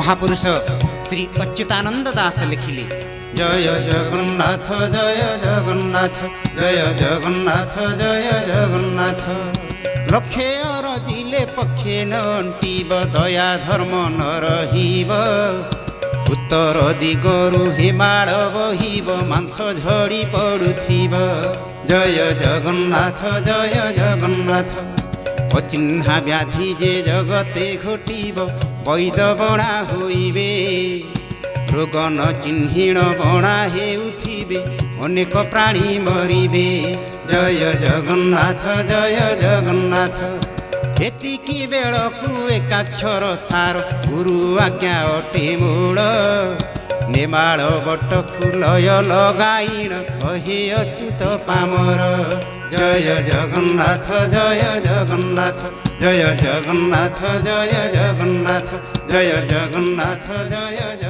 महापुरुष श्री अच्युतानंद दास लिखिले जय जगन्नाथ जय जगन्नाथ जय जगन्नाथ जय जगन्नाथ। लक्षे अरजिले पक्षे नंटीब दया धर्म न रहिब उत्तर दिगरु हिमाल बहिब मांस झड़ी पड़ुथिब। जय जगन्नाथ जय जगन्नाथ। अचिन्हा व्याधि जे जगते घटिब वैद बणा होइबे रोग न चिन्हिण बणा हेउथिबे अनेक प्राणी मरिबे। जय जगन्नाथ जय जगन्नाथ। एतिकी बेलकु एकाक्षर सार गुरु आज्ञा अटे मूल नेमाळ बटकु लय लगाइण कहे अच्युत पामर। जय जगन्नाथ जय जगन्नाथ जय जगन्नाथ जय जगन्नाथ जय जगन्नाथ जय